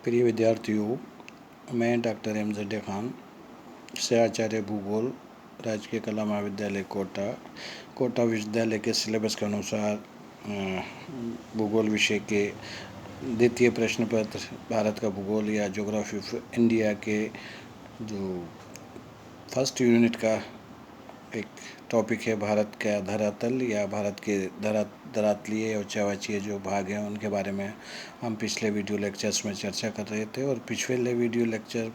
प्रिय विद्यार्थियों, मैं डॉक्टर एम.ज़. खान, सहआचार्य भूगोल, राजकीय कला महाविद्यालय कोटा विश्वविद्यालय के सिलेबस के अनुसार भूगोल विषय के द्वितीय प्रश्न पत्र भारत का भूगोल या ज्योग्राफी ऑफ इंडिया के जो फर्स्ट यूनिट का एक टॉपिक है भारत का धरातल या भारत के धरातलीय और चावचीय जो भाग हैं उनके बारे में हम पिछले वीडियो लेक्चर्स में चर्चा कर रहे थे। और पिछले वीडियो लेक्चर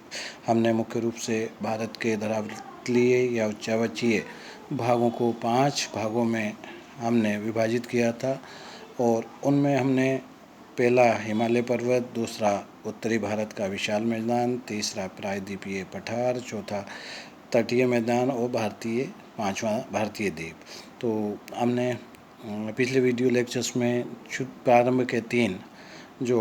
हमने मुख्य रूप से भारत के धरातलीय या चावचीय भागों को 5 भागों में हमने विभाजित किया था। और उनमें हमने पहला हिमालय पर्वत, दूसरा उत्तरी भारत का विशाल मैदान, तीसरा प्रायद्वीपीय पठार, चौथा तटीय मैदान और पांचवा भारतीय द्वीप। तो हमने पिछले वीडियो लेक्चर्स में प्रारंभ के 3 जो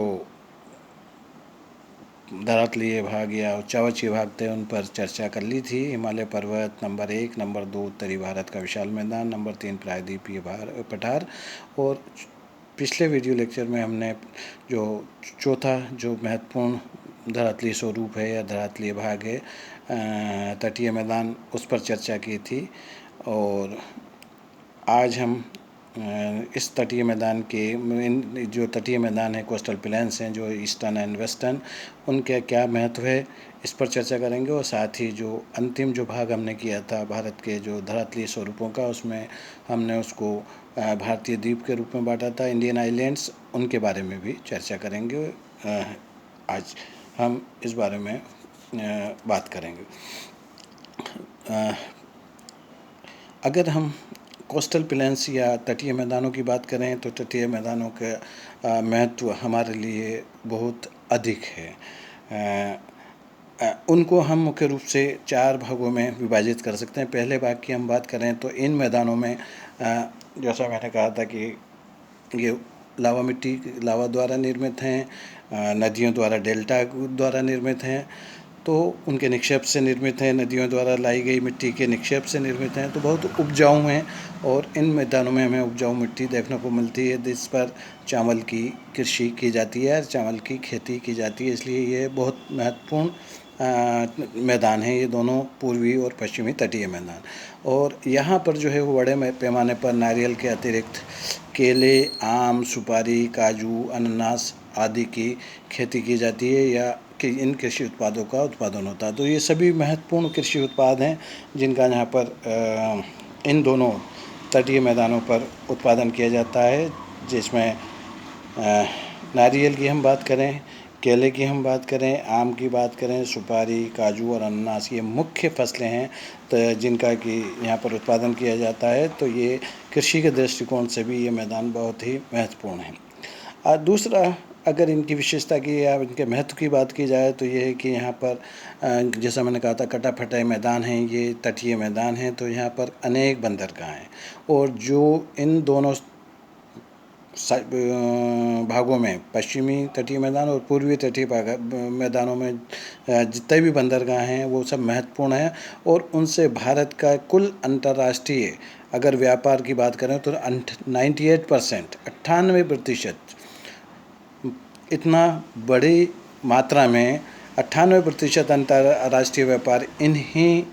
धरातलीय भाग या चावचीय भाग थे उन पर चर्चा कर ली थी। हिमालय पर्वत नंबर 1, नंबर 2 उत्तरी भारत का विशाल मैदान, नंबर 3 प्रायद्वीपीय पठार। और पिछले वीडियो लेक्चर में हमने जो चौथा जो महत्वपूर्ण धरातलीय स्वरूप है या धरातलीय भाग है तटीय मैदान, उस पर चर्चा की थी। और आज हम इस तटीय मैदान के जो तटीय मैदान है, कोस्टल प्लेन्स हैं जो ईस्टर्न एंड वेस्टर्न, उनके क्या महत्व है इस पर चर्चा करेंगे। और साथ ही जो अंतिम जो भाग हमने किया था भारत के जो धरातलीय स्वरूपों का, उसमें हमने उसको भारतीय द्वीप के रूप में बांटा था, इंडियन आइलैंड्स, उनके बारे में भी चर्चा करेंगे। आज हम इस बारे में बात करेंगे। अगर हम कोस्टल प्लेन्स या तटीय मैदानों की बात करें तो तटीय मैदानों का महत्व हमारे लिए बहुत अधिक है। उनको हम मुख्य रूप से 4 भागों में विभाजित कर सकते हैं। पहले भाग की हम बात करें तो इन मैदानों में जैसा मैंने कहा था कि ये लावा द्वारा निर्मित हैं, नदियों द्वारा डेल्टा द्वारा निर्मित हैं, तो उनके निक्षेप से निर्मित हैं, नदियों द्वारा लाई गई मिट्टी के निक्षेप से निर्मित हैं, तो बहुत उपजाऊ हैं। और इन मैदानों में हमें उपजाऊ मिट्टी देखने को मिलती है जिस पर चावल की कृषि की जाती है, चावल की खेती की जाती है। इसलिए ये बहुत महत्वपूर्ण मैदान है, ये दोनों पूर्वी और पश्चिमी तटीय मैदान। और यहाँ पर जो है वो बड़े पैमाने पर नारियल के अतिरिक्त केले, आम, सुपारी, काजू, अनानास आदि की खेती की जाती है या कि इन कृषि उत्पादों का उत्पादन होता है। तो ये सभी महत्वपूर्ण कृषि उत्पाद हैं जिनका यहाँ पर इन दोनों तटीय मैदानों पर उत्पादन किया जाता है, जिसमें नारियल की हम बात करें, केले की हम बात करें, आम की बात करें, सुपारी, काजू और अनानास, ये मुख्य फसलें हैं तो जिनका कि यहाँ पर उत्पादन किया जाता है। तो ये कृषि के दृष्टिकोण से भी ये मैदान बहुत ही महत्वपूर्ण है। दूसरा, अगर इनकी विशेषता की या इनके महत्व की बात की जाए तो ये है कि यहाँ पर जैसा मैंने कहा था कटा फटाए मैदान हैं, ये तटीय मैदान हैं, तो यहाँ पर अनेक बंदरगाह हैं। और जो इन दोनों भागों में, पश्चिमी तटीय मैदान और पूर्वी तटीय मैदानों में जितने भी बंदरगाह हैं वो सब महत्वपूर्ण हैं। और उनसे भारत का कुल अंतर्राष्ट्रीय अगर व्यापार की बात करें तो 98%, 98%, इतना बड़ी मात्रा में 98% अंतर्राष्ट्रीय व्यापार इन्हीं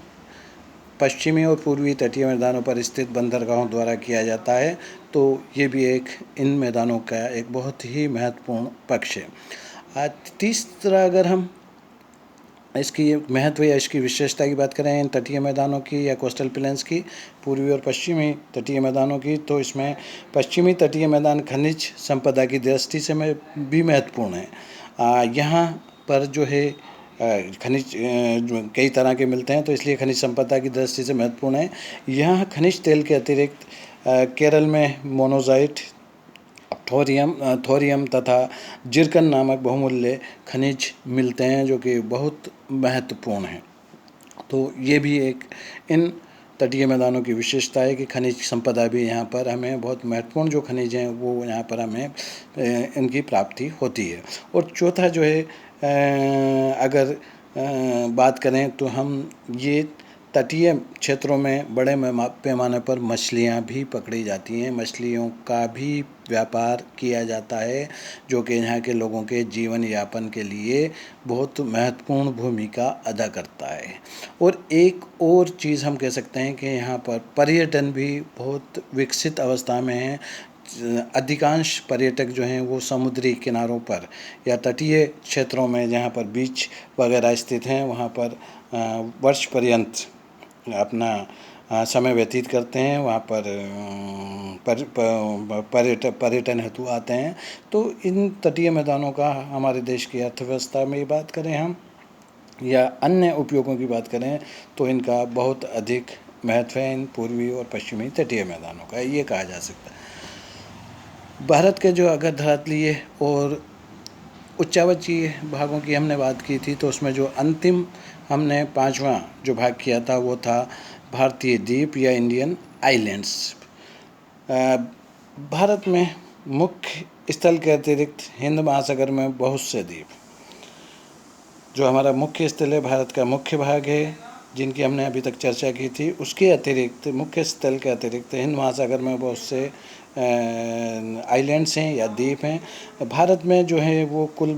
पश्चिमी और पूर्वी तटीय मैदानों पर स्थित बंदरगाहों द्वारा किया जाता है। तो ये भी एक इन मैदानों का एक बहुत ही महत्वपूर्ण पक्ष है। तीसरा, अगर हम इसकी महत्व या इसकी विशेषता की बात करें इन तटीय मैदानों की या कोस्टल प्लेन्स की, पूर्वी और पश्चिमी तटीय मैदानों की, तो इसमें पश्चिमी तटीय मैदान खनिज संपदा की दृष्टि से भी महत्वपूर्ण है। यहाँ पर जो है खनिज कई तरह के मिलते हैं, तो इसलिए खनिज संपदा की दृष्टि से महत्वपूर्ण है। यहाँ खनिज तेल के अतिरिक्त केरल में मोनोज़ाइट, थोरियम तथा जिरकन नामक बहुमूल्य खनिज मिलते हैं जो कि बहुत महत्वपूर्ण हैं। तो ये भी एक इन तटीय मैदानों की विशेषता है कि खनिज संपदा भी यहाँ पर हमें बहुत महत्वपूर्ण जो खनिज हैं वो यहाँ पर हमें इनकी प्राप्ति होती है। और चौथा जो है अगर बात करें तो हम ये तटीय क्षेत्रों में बड़े पैमाने पर मछलियाँ भी पकड़ी जाती हैं, मछलियों का भी व्यापार किया जाता है, जो कि यहाँ के लोगों के जीवन यापन के लिए बहुत महत्वपूर्ण भूमिका अदा करता है। और एक और चीज़ हम कह सकते हैं कि यहाँ पर पर्यटन भी बहुत विकसित अवस्था में है। अधिकांश पर्यटक जो हैं वो समुद्री किनारों पर या तटीय क्षेत्रों में, जहाँ पर बीच वगैरह स्थित हैं, वहाँ पर वर्ष पर्यंत अपना समय व्यतीत करते हैं, वहाँ पर पर्यटन हेतु आते हैं। तो इन तटीय मैदानों का हमारे देश की अर्थव्यवस्था में बात करें हम या अन्य उपयोगों की बात करें तो इनका बहुत अधिक महत्व है इन पूर्वी और पश्चिमी तटीय मैदानों का, ये कहा जा सकता है। भारत के जो अगर धरातलीय और उच्चावचीय भागों की हमने बात की थी, तो उसमें जो अंतिम हमने 5वां जो भाग किया था वो था भारतीय द्वीप या इंडियन आइलैंड्स। भारत में मुख्य स्थल के अतिरिक्त हिंद महासागर में बहुत से द्वीप, जो हमारा मुख्य स्थल है, भारत का मुख्य भाग है, जिनकी हमने अभी तक चर्चा की थी, उसके अतिरिक्त मुख्य स्थल के अतिरिक्त हिंद महासागर में बहुत से आइलैंड्स हैं या द्वीप हैं। भारत में जो है वो कुल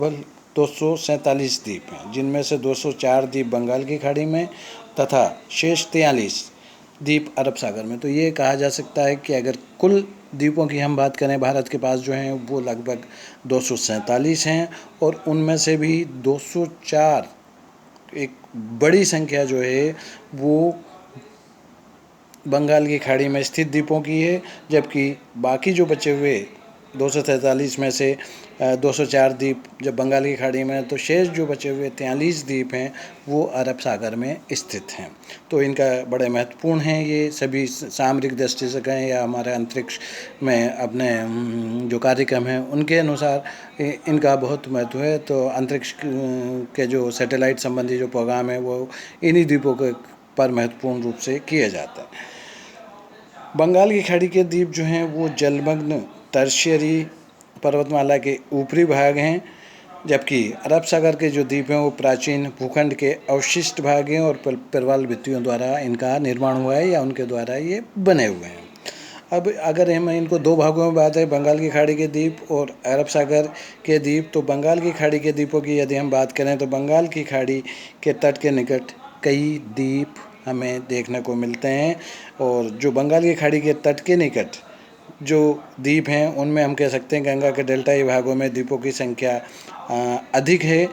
247 द्वीप हैं, जिनमें से 204 द्वीप बंगाल की खाड़ी में तथा शेष 43 द्वीप अरब सागर में। तो ये कहा जा सकता है कि अगर कुल द्वीपों की हम बात करें भारत के पास जो हैं वो लगभग 247 हैं, और उनमें से भी 204 एक बड़ी संख्या जो है वो बंगाल की खाड़ी में स्थित द्वीपों की है, जबकि बाकी जो बचे हुए 243 में से 204 द्वीप जब बंगाल की खाड़ी में हैं, तो शेष जो बचे हुए 43 द्वीप हैं वो अरब सागर में स्थित हैं। तो इनका बड़े महत्वपूर्ण हैं ये सभी, सामरिक दृष्टि से कहें या हमारे अंतरिक्ष में अपने जो कार्यक्रम हैं उनके अनुसार इनका बहुत महत्व है। तो अंतरिक्ष के जो सैटेलाइट संबंधी जो प्रोग्राम है वो इन्हीं द्वीपों के पर महत्वपूर्ण रूप से किया जाता है। बंगाल की खाड़ी के द्वीप जो हैं वो जलमग्न टर्शियरी पर्वतमाला के ऊपरी भाग हैं, जबकि अरब सागर के जो द्वीप हैं वो प्राचीन भूखंड के अवशिष्ट भाग हैं और प्रवाल भित्तियों द्वारा इनका निर्माण हुआ है या उनके द्वारा ये बने हुए हैं। अब अगर हम इनको दो भागों में बात है, बंगाल की खाड़ी के द्वीप और अरब सागर के द्वीप, तो बंगाल की खाड़ी के द्वीपों की यदि हम बात करें तो बंगाल की खाड़ी के तट के निकट कई द्वीप हमें देखने को मिलते हैं, और जो बंगाल की खाड़ी के तट के निकट जो द्वीप हैं उनमें हम कह सकते हैं गंगा के डेल्टाई भागों में द्वीपों की संख्या अधिक है।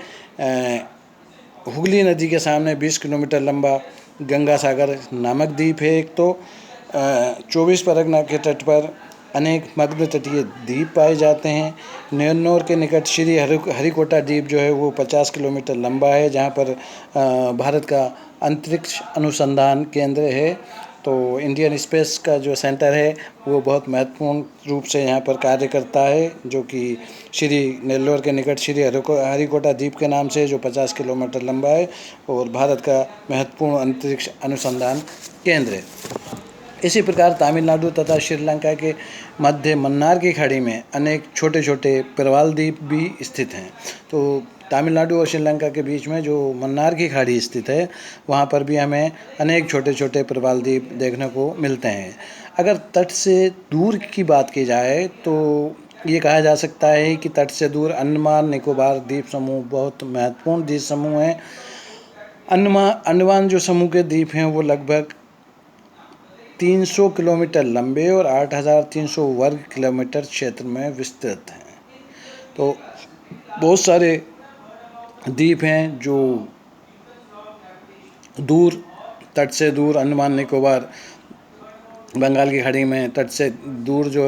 हुगली नदी के सामने 20 किलोमीटर लंबा गंगा सागर नामक द्वीप है एक, तो 24 परगना के तट पर अनेक मग्न तटीय द्वीप पाए जाते हैं। न्योन्नौर के निकट श्री हरिकोटा द्वीप जो है वो 50 किलोमीटर लंबा है, जहाँ पर भारत का अंतरिक्ष अनुसंधान केंद्र है। तो इंडियन स्पेस का जो सेंटर है वो बहुत महत्वपूर्ण रूप से यहाँ पर कार्य करता है, जो कि श्री नेल्लोर के निकट श्री हरिकोटा द्वीप के नाम से, जो 50 किलोमीटर लंबा है और भारत का महत्वपूर्ण अंतरिक्ष अनुसंधान केंद्र है। इसी प्रकार तमिलनाडु तथा श्रीलंका के मध्य मन्नार की खाड़ी में अनेक छोटे छोटे प्रवाल द्वीप भी स्थित हैं। तो तमिलनाडु और श्रीलंका के बीच में जो मन्नार की खाड़ी स्थित है वहाँ पर भी हमें अनेक छोटे छोटे प्रवाल द्वीप देखने को मिलते हैं। अगर तट से दूर की बात की जाए तो ये कहा जा सकता है कि तट से दूर अंडमान निकोबार द्वीप समूह बहुत महत्वपूर्ण द्वीप समूह हैं। अंडमान जो समूह के द्वीप हैं वो लगभग 300 किलोमीटर लंबे और 8,300 वर्ग किलोमीटर क्षेत्र में विस्तृत हैं। तो बहुत सारे द्वीप हैं जो दूर, तट से दूर, अंडमान निकोबार बंगाल की खाड़ी में तट से दूर जो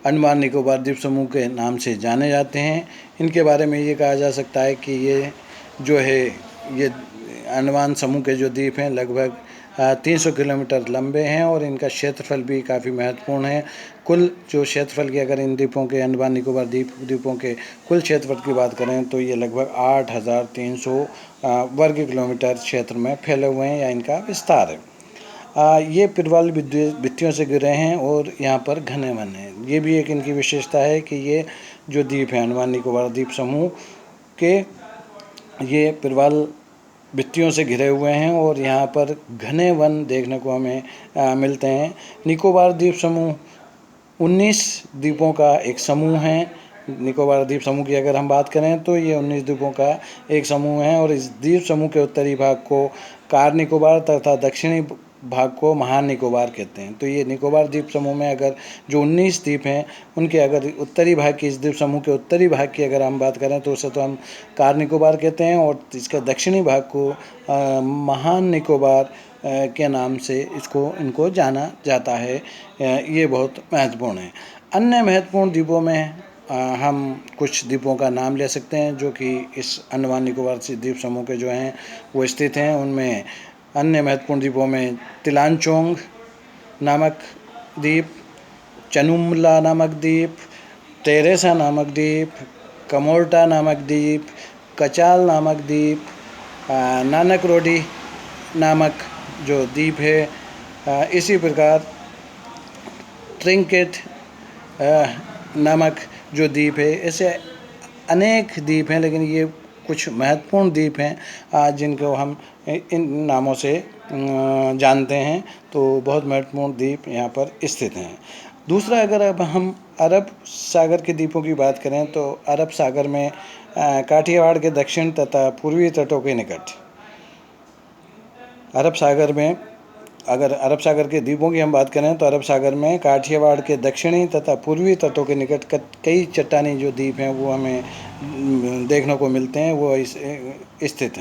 अंडमान निकोबार द्वीप समूह के नाम से जाने जाते हैं। इनके बारे में ये कहा जा सकता है कि ये जो है ये अंडमान समूह के जो द्वीप हैं लगभग 300 किलोमीटर लंबे हैं और इनका क्षेत्रफल भी काफ़ी महत्वपूर्ण है। कुल जो क्षेत्रफल की अगर इन द्वीपों के, अंडमान निकोबार द्वीपों के कुल क्षेत्रफल की बात करें तो ये लगभग 8,300 वर्ग किलोमीटर क्षेत्र में फैले हुए हैं या इनका विस्तार है। ये प्रवाल भित्तियों से घिरे हैं और यहाँ पर घने वन हैं। ये भी एक इनकी विशेषता है कि ये जो द्वीप हैं अंडमान निकोबार द्वीप समूह के, ये प्रवाल भित्तियों से घिरे हुए हैं और यहाँ पर घने वन देखने को हमें मिलते हैं। निकोबार द्वीप समूह 19 द्वीपों का एक समूह है। निकोबार द्वीप समूह की अगर हम बात करें तो ये 19 द्वीपों का एक समूह है और इस द्वीप समूह के उत्तरी भाग को कार निकोबार तथा दक्षिणी भाग को महान निकोबार कहते हैं। तो ये निकोबार द्वीप समूह में अगर जो 19 द्वीप हैं उनके अगर उत्तरी भाग की, इस द्वीप समूह के उत्तरी भाग की अगर हम बात करें तो उसे तो हम कार निकोबार कहते हैं और इसका दक्षिणी भाग को महान निकोबार के नाम से इनको जाना जाता है। ये बहुत महत्वपूर्ण है। अन्य महत्वपूर्ण द्वीपों में हम कुछ द्वीपों का नाम ले सकते हैं जो कि इस अंडमान निकोबार द्वीप समूह के जो हैं वो स्थित हैं। उनमें अन्य महत्वपूर्ण द्वीपों में तिलांचोंग नामक द्वीप, चनुमला नामक द्वीप, टेरेसा नामक द्वीप, कमोर्टा नामक द्वीप, कचाल नामक द्वीप, नानक रोडी नामक जो द्वीप है, इसी प्रकार ट्रिंकेट नामक जो द्वीप है। ऐसे अनेक द्वीप हैं, लेकिन ये कुछ महत्वपूर्ण द्वीप हैं जिनको हम इन नामों से जानते हैं। तो बहुत महत्वपूर्ण द्वीप यहाँ पर स्थित हैं। दूसरा, अगर अब हम अरब सागर के द्वीपों की बात करें तो अरब सागर में काठियावाड़ के दक्षिण तथा पूर्वी तटों के निकट अरब सागर में, अगर अरब सागर के द्वीपों की हम बात करें तो अरब सागर में काठियावाड़ के दक्षिणी तथा पूर्वी तटों के निकट कई चट्टानी जो द्वीप हैं वो हमें देखने को मिलते हैं, वो स्थित हैं।